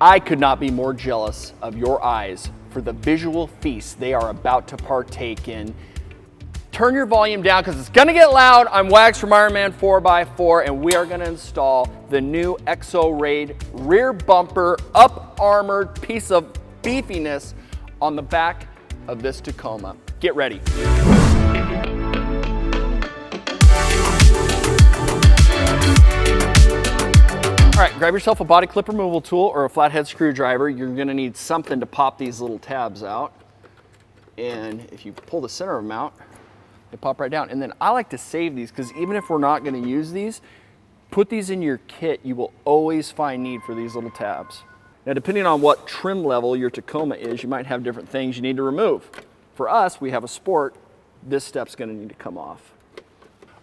I could not be more jealous of your eyes for the visual feast they are about to partake in. Turn your volume down because it's gonna get loud. I'm Wags from Ironman 4x4 and we are gonna install the new Exo Raid rear bumper up armored piece of beefiness on the back of this Tacoma. Get ready. All right, grab yourself a body clip removal tool or a flathead screwdriver. You're gonna need something to pop these little tabs out. And if you pull the center of them out, they pop right down. And then I like to save these because even if we're not gonna use these, put these in your kit. You will always find need for these little tabs. Now, depending on what trim level your Tacoma is, you might have different things you need to remove. For us, we have a Sport. This step's gonna need to come off.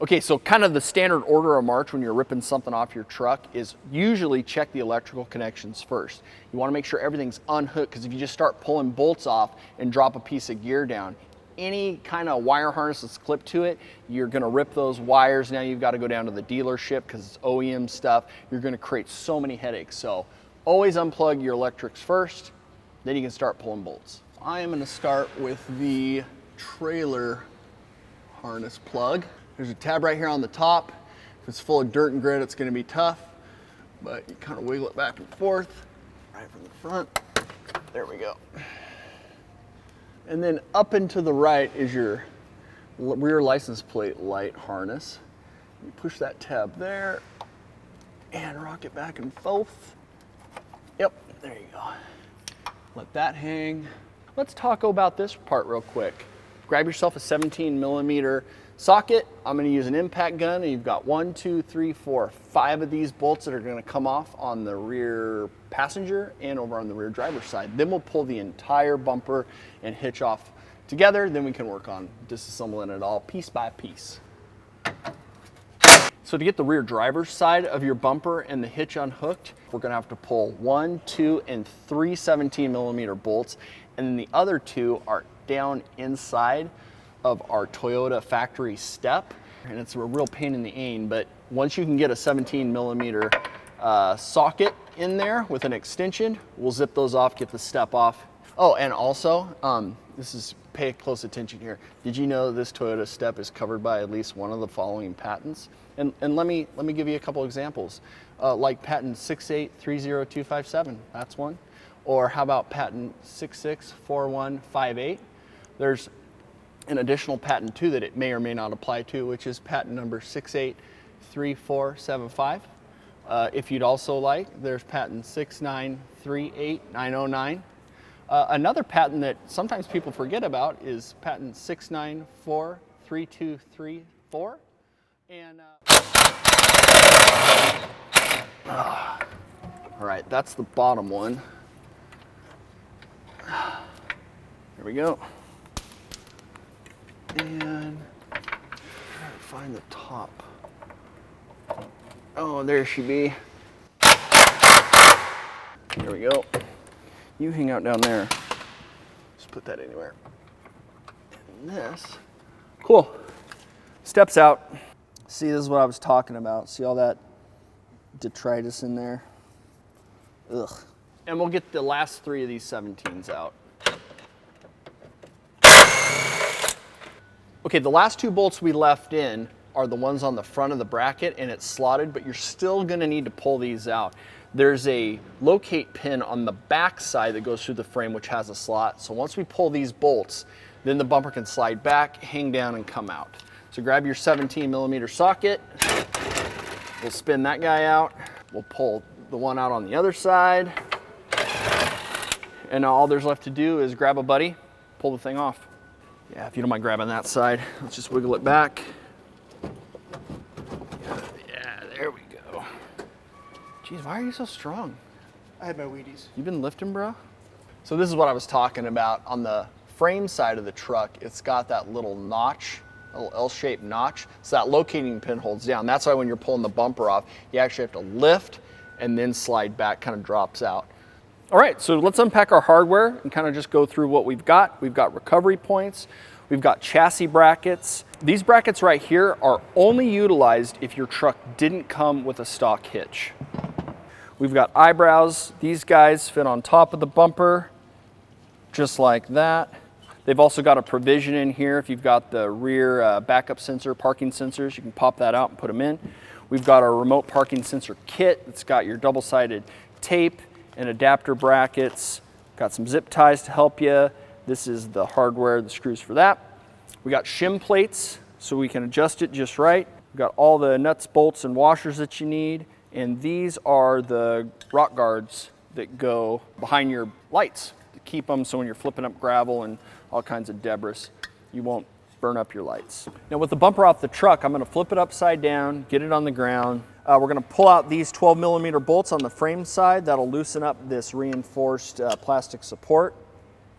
Okay, so kind of the standard order of march when you're ripping something off your truck is usually check the electrical connections first. You wanna make sure everything's unhooked because if you just start pulling bolts off and drop a piece of gear down, any kind of wire harness that's clipped to it, you're gonna rip those wires. Now you've gotta go down to the dealership because it's OEM stuff. You're gonna create so many headaches. So always unplug your electrics first, then you can start pulling bolts. I am gonna start with the trailer harness plug. There's a tab right here on the top. If it's full of dirt and grit, it's gonna be tough, but you kind of wiggle it back and forth, right from the front. There we go. And then up and to the right is your rear license plate light harness. You push that tab there and rock it back and forth. Yep, there you go. Let that hang. Let's talk about this part real quick. Grab yourself a 17mm socket. I'm gonna use an impact gun, and you've got 1, 2, 3, 4, 5 of these bolts that are gonna come off on the rear passenger and over on the rear driver's side. Then we'll pull the entire bumper and hitch off together. Then we can work on disassembling it all piece by piece. So to get the rear driver's side of your bumper and the hitch unhooked, we're gonna have to pull 1, 2, and 3 17mm bolts, and then the other 2 are down inside of our Toyota factory step. And it's a real pain in the ain, but once you can get a 17mm socket in there with an extension, we'll zip those off, get the step off. Oh, and also, pay close attention here. Did you know this Toyota step is covered by at least one of the following patents? And let me give you a couple examples. Like patent 6830257, that's one. Or how about patent 664158? There's an additional patent too that it may or may not apply to, which is patent number 683475. If you'd also like, there's patent 6938909. Another patent that sometimes people forget about is patent 6943234. And all right, that's the bottom one. There we go. And try to find the top. Oh, there she be. There we go. You hang out down there. Just put that anywhere. And this, cool. Steps out. See, this is what I was talking about. See all that detritus in there? Ugh. And we'll get the last 3 of these 17s out. Okay, the last 2 bolts we left in are the ones on the front of the bracket, and it's slotted, but you're still gonna need to pull these out. There's a locate pin on the back side that goes through the frame, which has a slot. So once we pull these bolts, then the bumper can slide back, hang down, and come out. So grab your 17mm socket. We'll spin that guy out. We'll pull the one out on the other side. And now all there's left to do is grab a buddy, pull the thing off. Yeah, if you don't mind grabbing that side, let's just wiggle it back. Yeah, there we go. Geez, why are you so strong? I had my Wheaties. You been lifting, bro? So this is what I was talking about. On the frame side of the truck, it's got that little notch, a little L-shaped notch. So that locating pin holds down. That's why when you're pulling the bumper off, you actually have to lift and then slide back, kind of drops out. All right, so let's unpack our hardware and kind of just go through what we've got. We've got recovery points, we've got chassis brackets. These brackets right here are only utilized if your truck didn't come with a stock hitch. We've got eyebrows. These guys fit on top of the bumper, just like that. They've also got a provision in here. If you've got the rear backup sensor, parking sensors, you can pop that out and put them in. We've got our remote parking sensor kit. It's got your double-sided tape and adapter brackets. Got some zip ties to help you. This is the hardware, the screws for that. We got shim plates so we can adjust it just right. We've got all the nuts, bolts, and washers that you need. And these are the rock guards that go behind your lights to keep them so when you're flipping up gravel and all kinds of debris, you won't burn up your lights. Now with the bumper off the truck, I'm gonna flip it upside down, get it on the ground. We're gonna pull out these 12mm bolts on the frame side. That'll loosen up this reinforced plastic support.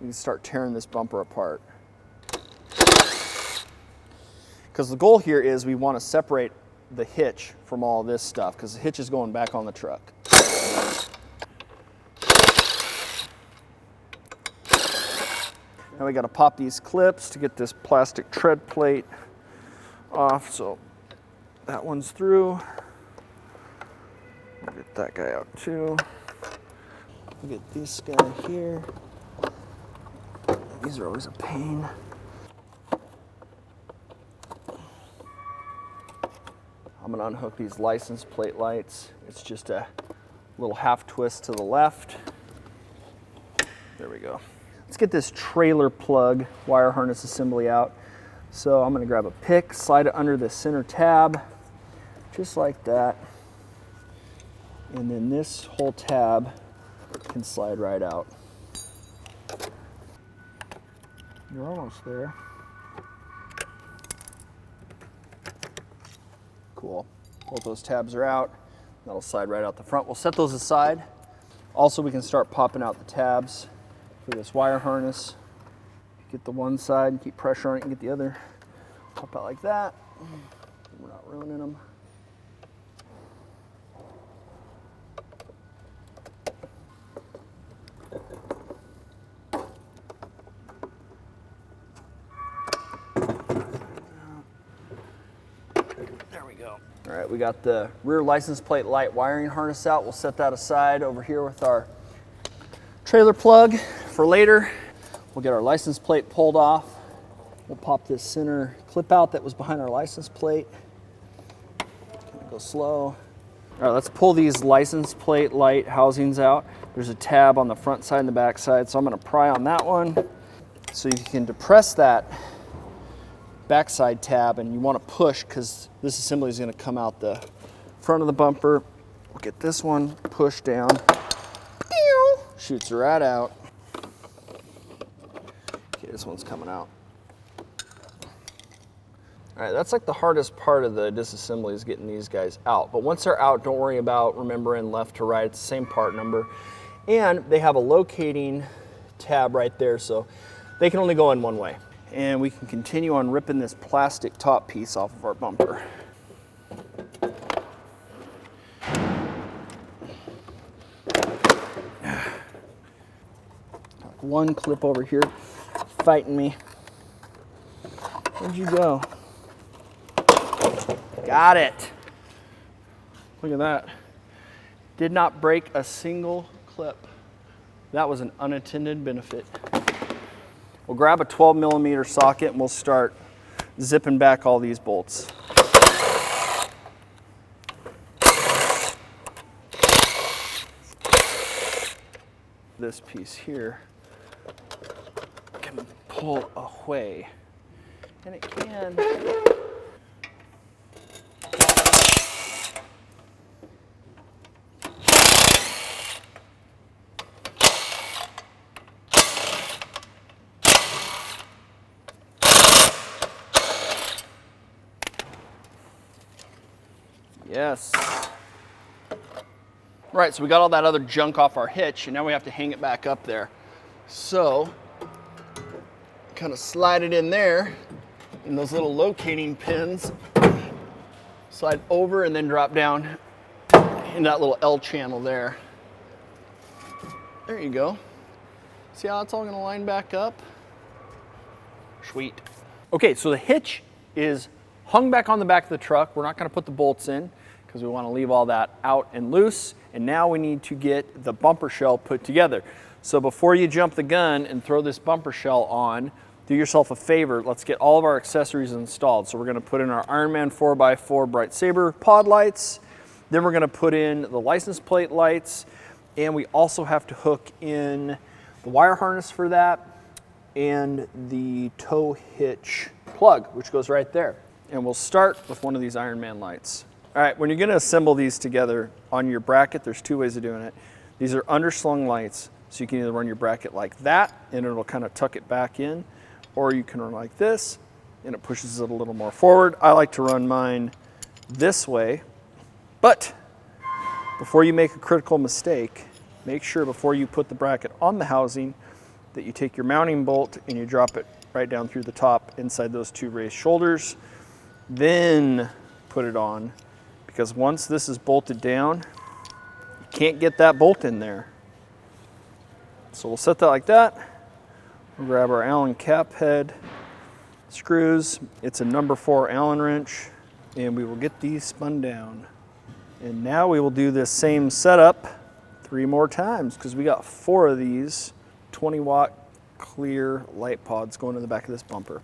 You can start tearing this bumper apart. Because the goal here is we wanna separate the hitch from all this stuff because the hitch is going back on the truck. Now we got to pop these clips to get this plastic tread plate off, so that one's through. We'll get that guy out too. We'll get this guy here. These are always a pain. I'm gonna unhook these license plate lights. It's just a little half twist to the left. There we go. Let's get this trailer plug wire harness assembly out. So I'm gonna grab a pick, slide it under the center tab, just like that. And then this whole tab can slide right out. You're almost there. Cool. Both those tabs are out. That'll slide right out the front. We'll set those aside. Also, we can start popping out the tabs for this wire harness. Get the one side and keep pressure on it and get the other. Pop out like that. We're not ruining them. There we go. All right, we got the rear license plate light wiring harness out. We'll set that aside over here with our trailer plug for later. We'll get our license plate pulled off. We'll pop this center clip out that was behind our license plate. Gonna go slow. All right, let's pull these license plate light housings out. There's a tab on the front side and the back side, so I'm gonna pry on that one. So you can depress that backside tab and you wanna push because this assembly is gonna come out the front of the bumper. We'll get this one pushed down. Shoots right out. Okay, this one's coming out. All right, that's like the hardest part of the disassembly is getting these guys out. But once they're out, don't worry about remembering left to right. It's the same part number. And they have a locating tab right there, so they can only go in one way. And we can continue on ripping this plastic top piece off of our bumper. One clip over here fighting me. Where'd you go? Got it. Look at that. Did not break a single clip. That was an unintended benefit. We'll grab a 12mm socket and we'll start zipping back all these bolts. This piece here can pull away, and it can. Yes. Right, so we got all that other junk off our hitch, and now we have to hang it back up there. So, kind of slide it in there, and those little locating pins slide over and then drop down in that little L channel there. There you go. See how it's all gonna line back up? Sweet. Okay, so the hitch is hung back on the back of the truck. We're not gonna put the bolts in, because we want to leave all that out and loose. And now we need to get the bumper shell put together. So before you jump the gun and throw this bumper shell on, do yourself a favor, let's get all of our accessories installed. So we're going to put in our Ironman 4x4 Bright Saber pod lights, then we're going to put in the license plate lights, and we also have to hook in the wire harness for that and the tow hitch plug, which goes right there. And we'll start with one of these Ironman lights. All right, when you're going to assemble these together on your bracket, there's two ways of doing it. These are underslung lights, so you can either run your bracket like that and it'll kind of tuck it back in, or you can run like this and it pushes it a little more forward. I like to run mine this way, but before you make a critical mistake, make sure before you put the bracket on the housing that you take your mounting bolt and you drop it right down through the top inside those two raised shoulders, then put it on, because once this is bolted down, you can't get that bolt in there. So we'll set that like that. We'll grab our Allen cap head screws. It's a number 4 Allen wrench, and we will get these spun down. And now we will do this same setup 3 more times, because we got 4 of these 20-watt clear light pods going in the back of this bumper.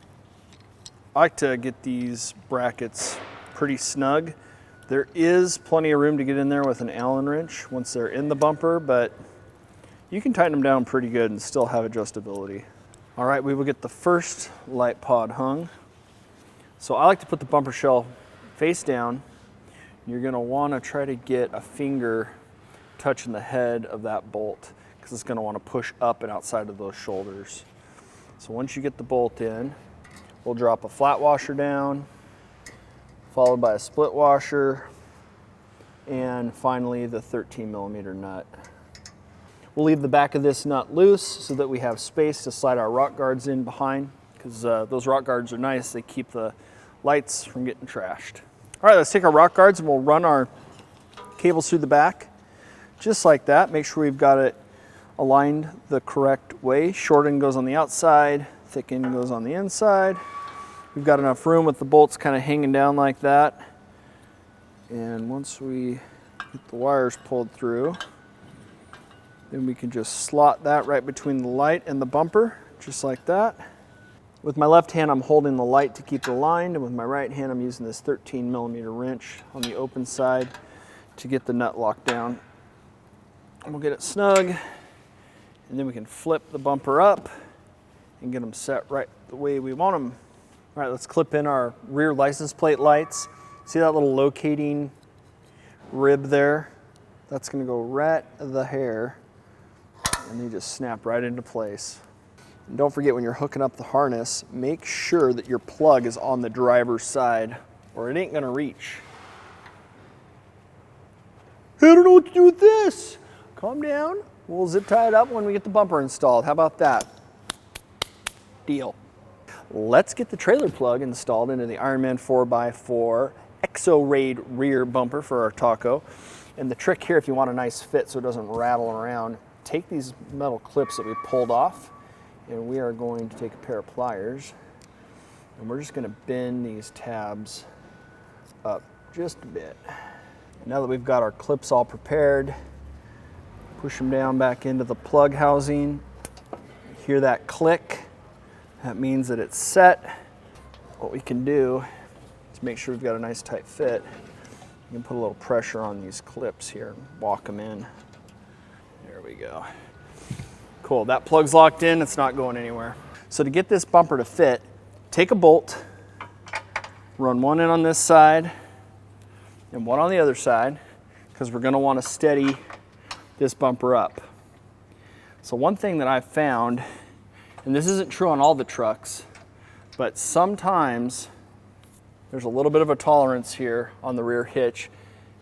I like to get these brackets pretty snug. There is plenty of room to get in there with an Allen wrench once they're in the bumper, but you can tighten them down pretty good and still have adjustability. All right, we will get the first light pod hung. So I like to put the bumper shell face down. You're gonna wanna try to get a finger touching the head of that bolt, because it's gonna wanna push up and outside of those shoulders. So once you get the bolt in, we'll drop a flat washer down, followed by a split washer, and finally the 13mm nut. We'll leave the back of this nut loose so that we have space to slide our rock guards in behind, because those rock guards are nice. They keep the lights from getting trashed. All right, let's take our rock guards and we'll run our cables through the back, just like that. Make sure we've got it aligned the correct way. Short end goes on the outside, thick end goes on the inside. We've got enough room with the bolts kind of hanging down like that. And once we get the wires pulled through, then we can just slot that right between the light and the bumper, just like that. With my left hand, I'm holding the light to keep it aligned, and with my right hand, I'm using this 13mm wrench on the open side to get the nut locked down. And we'll get it snug, and then we can flip the bumper up and get them set right the way we want them. All right, let's clip in our rear license plate lights. See that little locating rib there? That's gonna go right the hair, and they just snap right into place. And don't forget, when you're hooking up the harness, make sure that your plug is on the driver's side or it ain't gonna reach. I don't know what to do with this. Calm down. We'll zip tie it up when we get the bumper installed. How about that? Deal. Let's get the trailer plug installed into the Ironman 4x4 Exo-Raid rear bumper for our Taco. And the trick here, if you want a nice fit so it doesn't rattle around, take these metal clips that we pulled off, and we are going to take a pair of pliers, and we're just going to bend these tabs up just a bit. Now that we've got our clips all prepared, push them down back into the plug housing. Hear that click? That means that it's set. What we can do is make sure we've got a nice tight fit. You can put a little pressure on these clips here and walk them in. There we go. Cool, that plug's locked in, it's not going anywhere. So to get this bumper to fit, take a bolt, run one in on this side and one on the other side, because we're gonna wanna steady this bumper up. So one thing that I've found, and this isn't true on all the trucks, but sometimes there's a little bit of a tolerance here on the rear hitch,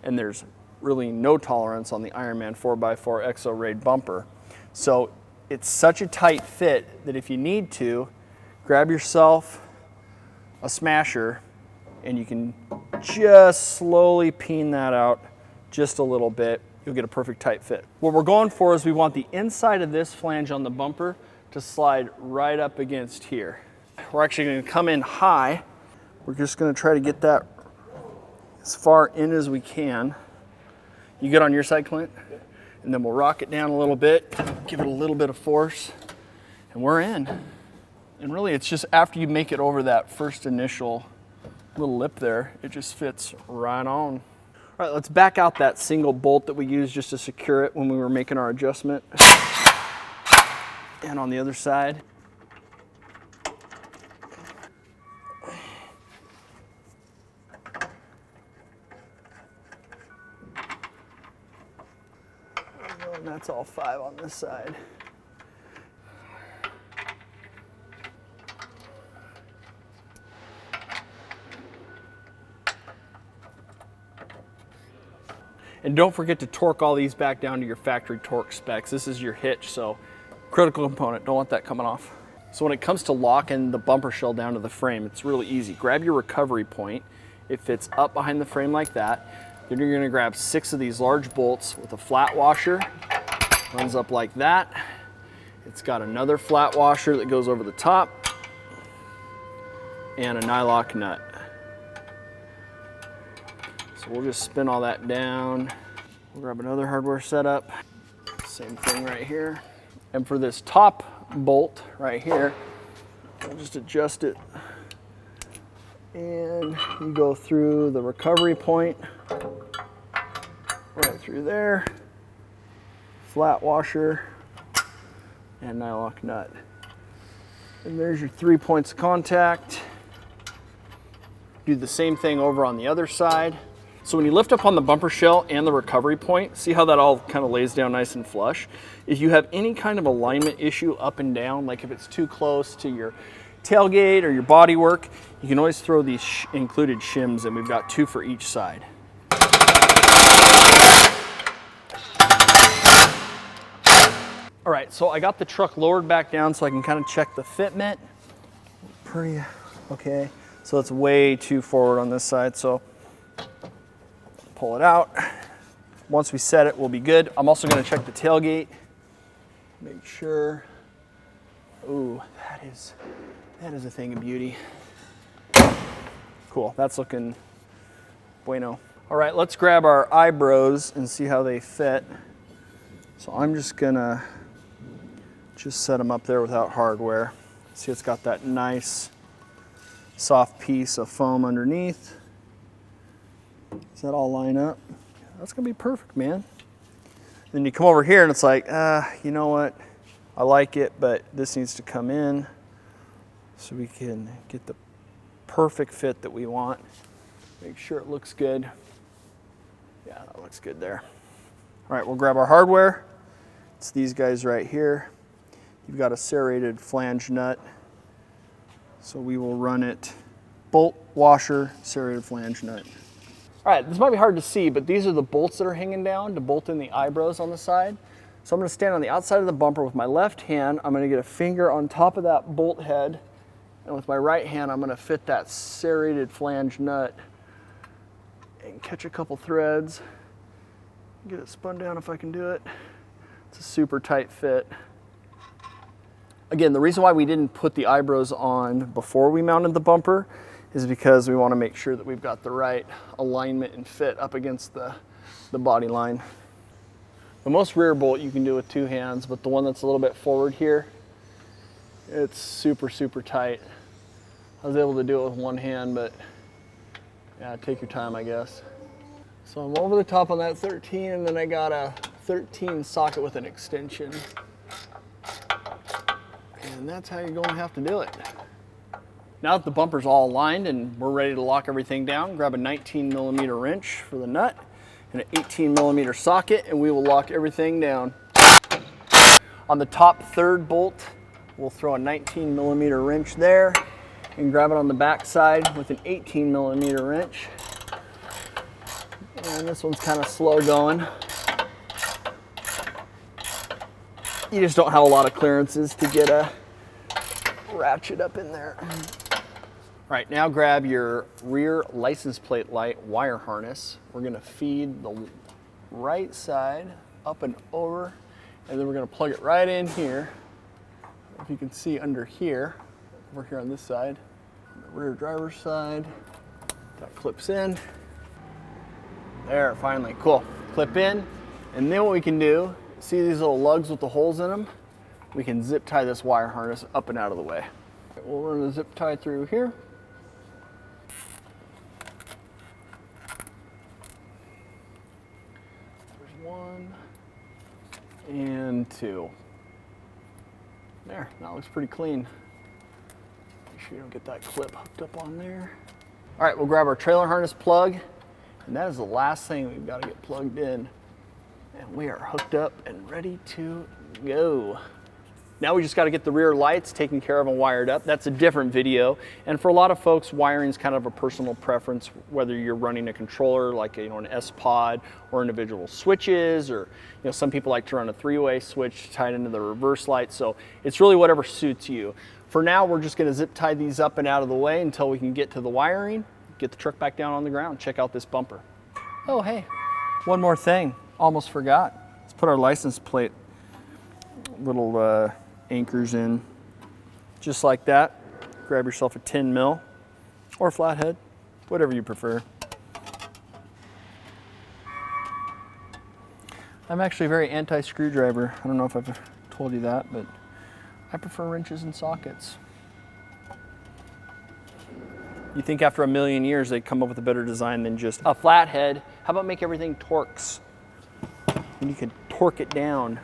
and there's really no tolerance on the Ironman 4x4 Exo-Raid bumper. So it's such a tight fit that if you need to, grab yourself a smasher and you can just slowly peen that out just a little bit. You'll get a perfect tight fit. What we're going for is we want the inside of this flange on the bumper to slide right up against here. We're actually going to come in high. We're just going to try to get that as far in as we can. You good on your side, Clint? And then we'll rock it down a little bit, give it a little bit of force, and we're in. And really it's just after you make it over that first initial little lip there, it just fits right on. All right, let's back out that single bolt that we used just to secure it when we were making our adjustment. And on the other side. And that's all 5 on this side. And don't forget to torque all these back down to your factory torque specs. This is your hitch, so critical component, don't want that coming off. So when it comes to locking the bumper shell down to the frame, it's really easy. Grab your recovery point. It fits up behind the frame like that. Then you're gonna grab 6 of these large bolts with a flat washer. Runs up like that. It's got another flat washer that goes over the top and a nylock nut. So we'll just spin all that down. We'll grab another hardware setup. Same thing right here. And for this top bolt right here, we'll just adjust it. And you go through the recovery point, right through there, flat washer, and nylock nut. And there's your 3 points of contact. Do the same thing over on the other side. So when you lift up on the bumper shell and the recovery point, see how that all kind of lays down nice and flush? If you have any kind of alignment issue up and down, like if it's too close to your tailgate or your bodywork, you can always throw these included shims, and we've got 2 for each side. All right, so I got the truck lowered back down so I can kind of check the fitment. Pretty okay. So it's way too forward on this side, so pull it out. Once we set it, we'll be good. I'm also gonna check the tailgate. Make sure. Ooh, that is a thing of beauty. Cool, that's looking bueno. All right, let's grab our eyebrows and see how they fit. So I'm just gonna set them up there without hardware. See, it's got that nice soft piece of foam underneath. Does that all line up? That's gonna be perfect, man. Then you come over here and it's like, you know what? I like it, but this needs to come in so we can get the perfect fit that we want. Make sure it looks good. Yeah, that looks good there. All right, we'll grab our hardware. It's these guys right here. You've got a serrated flange nut. So we will run it bolt, washer, serrated flange nut. All right, this might be hard to see, but these are the bolts that are hanging down to bolt in the eyebrows on the side. So I'm gonna stand on the outside of the bumper with my left hand. I'm gonna get a finger on top of that bolt head. And with my right hand, I'm gonna fit that serrated flange nut and catch a couple threads. Get it spun down if I can do it. It's a super tight fit. Again, the reason why we didn't put the eyebrows on before we mounted the bumper is because we want to make sure that we've got the right alignment and fit up against the body line. The most rear bolt you can do with 2 hands, but the one that's a little bit forward here, it's super, super tight. I was able to do it with 1 hand, but yeah, take your time, I guess. So I'm over the top on that 13, and then I got a 13 socket with an extension. And that's how you're going to have to do it. Now that the bumper's all aligned and we're ready to lock everything down, grab a 19mm wrench for the nut and an 18mm socket, and we will lock everything down. On the top 3rd bolt, we'll throw a 19mm wrench there and grab it on the back side with an 18mm wrench. And this one's kind of slow going. You just don't have a lot of clearances to get a ratchet up in there. All right, now grab your rear license plate light wire harness. We're gonna feed the right side up and over, and then we're gonna plug it right in here. If you can see under here, over here on this side, on the rear driver's side, that clips in. There, finally, cool. Clip in, and then what we can do, see these little lugs with the holes in them? We can zip tie this wire harness up and out of the way. We'll run the zip tie through here. There's 1 and 2. There, that looks pretty clean. Make sure you don't get that clip hooked up on there. All right, we'll grab our trailer harness plug, and that is the last thing we've got to get plugged in. And we are hooked up and ready to go. Now we just got to get the rear lights taken care of and wired up. That's a different video. And for a lot of folks, wiring is kind of a personal preference, whether you're running a controller like an S-Pod or individual switches, or some people like to run a 3-way switch tied into the reverse light. So it's really whatever suits you. For now, we're just going to zip tie these up and out of the way until we can get to the wiring, get the truck back down on the ground, check out this bumper. Oh, hey, one more thing. Almost forgot. Let's put our license plate little anchors in, just like that. Grab yourself a 10 mil or flathead, whatever you prefer. I'm actually a very anti-screwdriver. I don't know if I've told you that, but I prefer wrenches and sockets. You think after a million years they'd come up with a better design than just a flathead? How about make everything Torx? And you can torque it down.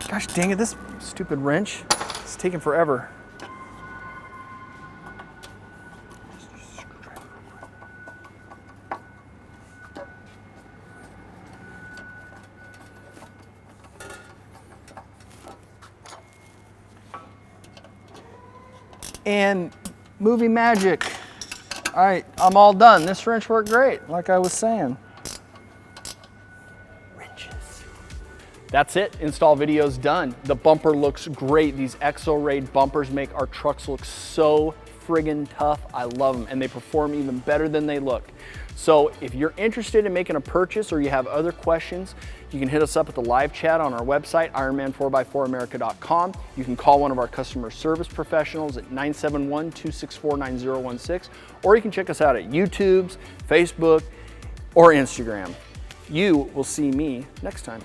Gosh dang it, this stupid wrench, it's taking forever. And movie magic. All right, I'm all done. This wrench worked great, like I was saying. That's it, install video's done. The bumper looks great. These Exo-Raid bumpers make our trucks look so friggin' tough. I love them, and they perform even better than they look. So if you're interested in making a purchase or you have other questions, you can hit us up at the live chat on our website, Ironman4x4America.com. You can call one of our customer service professionals at 971-264-9016, or you can check us out at YouTube, Facebook, or Instagram. You will see me next time.